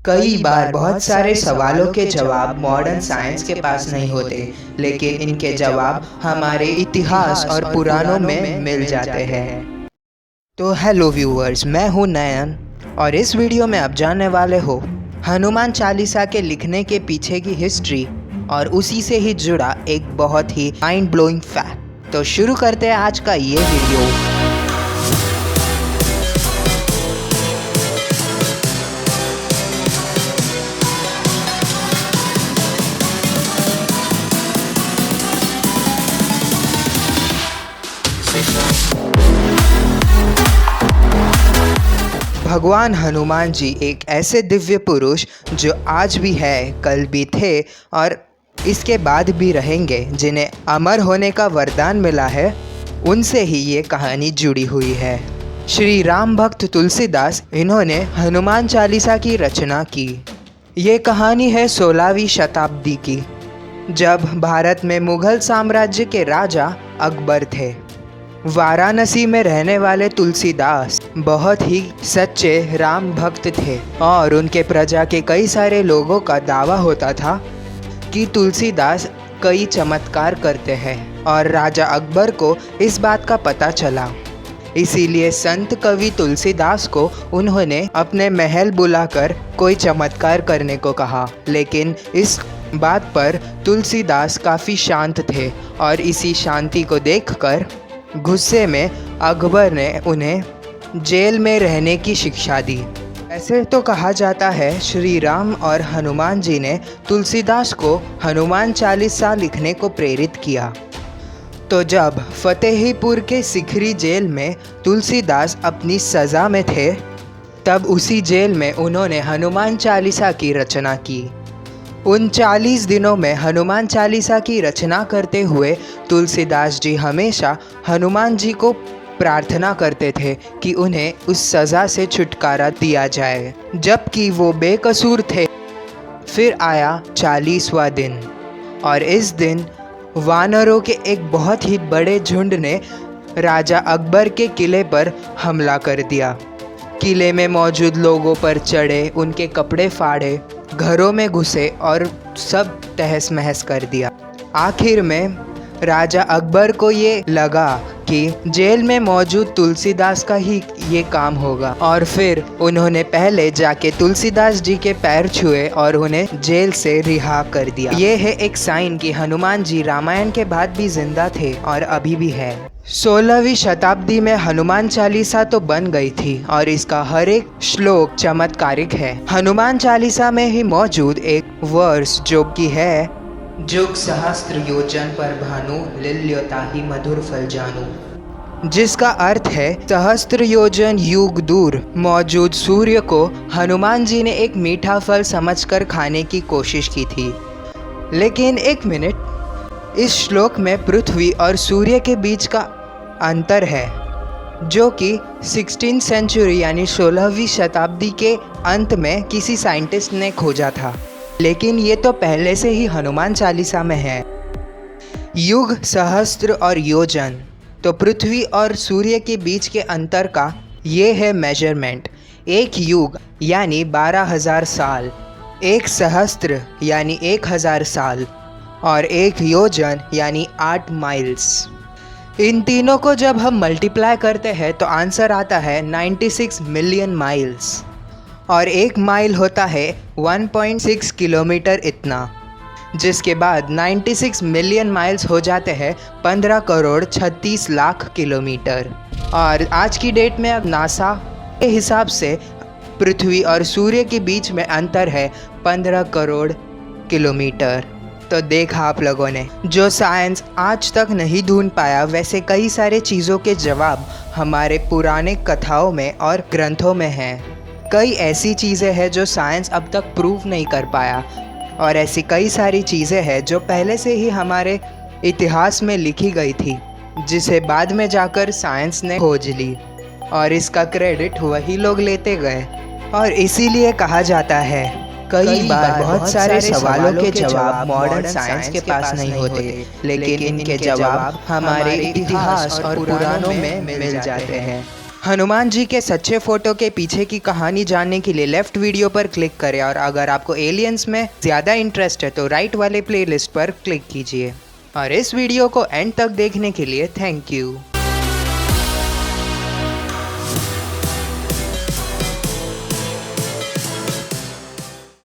कई बार बहुत सारे सवालों के जवाब मॉडर्न साइंस के पास नहीं होते, लेकिन इनके जवाब हमारे इतिहास और पुराणों में मिल जाते हैं। तो हेलो व्यूअर्स, मैं हूं नयन और इस वीडियो में आप जानने वाले हो हनुमान चालीसा के लिखने के पीछे की हिस्ट्री और उसी से ही जुड़ा एक बहुत ही माइंड ब्लोइंग फैक्ट। तो शुरू करते हैं आज का ये वीडियो। भगवान हनुमान जी एक ऐसे दिव्य पुरुष जो आज भी है, कल भी थे और इसके बाद भी रहेंगे, जिन्हें अमर होने का वरदान मिला है। उनसे ही ये कहानी जुड़ी हुई है। श्री राम भक्त तुलसीदास, इन्होंने हनुमान चालीसा की रचना की। ये कहानी है 16वीं शताब्दी की, जब भारत में मुगल साम्राज्य के राजा अकबर थे। वाराणसी में रहने वाले तुलसीदास बहुत ही सच्चे राम भक्त थे और उनके प्रजा के कई सारे लोगों का दावा होता था कि तुलसीदास कई चमत्कार करते हैं और राजा अकबर को इस बात का पता चला। इसीलिए संत कवि तुलसीदास को उन्होंने अपने महल बुलाकर कोई चमत्कार करने को कहा, लेकिन इस बात पर तुलसीदास काफ़ी शांत थे और इसी शांति को देखकर गुस्से में अकबर ने उन्हें जेल में रहने की शिक्षा दी। ऐसे तो कहा जाता है श्री राम और हनुमान जी ने तुलसीदास को हनुमान चालीसा लिखने को प्रेरित किया। तो जब फतेहपुर के सिकरी जेल में तुलसीदास अपनी सज़ा में थे, तब उसी जेल में उन्होंने हनुमान चालीसा की रचना की। उन 40 दिनों में हनुमान चालीसा की रचना करते हुए तुलसीदास जी हमेशा हनुमान जी को प्रार्थना करते थे कि उन्हें उस सज़ा से छुटकारा दिया जाए, जबकि वो बेकसूर थे। फिर आया 40वां दिन और इस दिन वानरों के एक बहुत ही बड़े झुंड ने राजा अकबर के किले पर हमला कर दिया। किले में मौजूद लोगों पर चढ़े, उनके कपड़े फाड़े, घरों में घुसे और सब तहस महस कर दिया। आखिर में राजा अकबर को ये लगा कि जेल में मौजूद तुलसीदास का ही ये काम होगा और फिर उन्होंने पहले जाके तुलसीदास जी के पैर छुए और उन्हें जेल से रिहा कर दिया। ये है एक साइन कि हनुमान जी रामायण के बाद भी जिंदा थे और अभी भी है। 16वीं शताब्दी में हनुमान चालीसा तो बन गई थी और इसका हर एक श्लोक चमत्कारिक है। हनुमान चालीसा में ही मौजूद एक वर्स जो कि है, जुग सहस्त्र योजन पर भानु लिल्योता ही मधुर फल जानू, जिसका अर्थ है सहस्त्र योजन युग दूर मौजूद सूर्य को हनुमान जी ने एक मीठा फल समझकर खाने की कोशिश की थी। लेकिन एक मिनट, इस श्लोक में पृथ्वी और सूर्य के बीच का अंतर है, जो कि 16वीं सेंचुरी यानी 16वीं शताब्दी के अंत में किसी साइंटिस्ट ने खोजा था। लेकिन ये तो पहले से ही हनुमान चालीसा में है। युग, सहस्त्र और योजन, तो पृथ्वी और सूर्य के बीच के अंतर का ये है मेजरमेंट। एक युग यानी 12,000 साल, एक सहस्त्र यानी 1,000 साल और एक योजन यानी 8 माइल्स। इन तीनों को जब हम मल्टीप्लाई करते हैं तो आंसर आता है 96 मिलियन माइल्स और एक माइल होता है 1.6 किलोमीटर इतना, जिसके बाद 96 मिलियन माइल्स हो जाते हैं 15 करोड़ 36 लाख किलोमीटर। और आज की डेट में अब नासा के हिसाब से पृथ्वी और सूर्य के बीच में अंतर है 15 करोड़ किलोमीटर। तो देखा आप लोगों ने, जो साइंस आज तक नहीं ढूंढ पाया, वैसे कई सारे चीज़ों के जवाब हमारे पुराने कथाओं में और ग्रंथों में हैं। कई ऐसी चीज़ें हैं जो साइंस अब तक प्रूव नहीं कर पाया और ऐसी कई सारी चीज़ें हैं जो पहले से ही हमारे इतिहास में लिखी गई थी, जिसे बाद में जाकर साइंस ने खोज ली और इसका क्रेडिट वही लोग लेते गए। और इसीलिए कहा जाता है कई बार बहुत सारे सवालों के जवाब मॉडर्न साइंस के पास नहीं होते, लेकिन इनके जवाब हमारे इतिहास और पुराणों में मिल जाते हैं। हनुमान जी के सच्चे फोटो के पीछे की कहानी जानने के लिए लेफ्ट वीडियो पर क्लिक करें और अगर आपको एलियंस में ज़्यादा इंटरेस्ट है तो राइट वाले प्लेलिस्ट पर क्लिक कीजिए। और इस वीडियो को एंड तक देखने के लिए थैंक यू।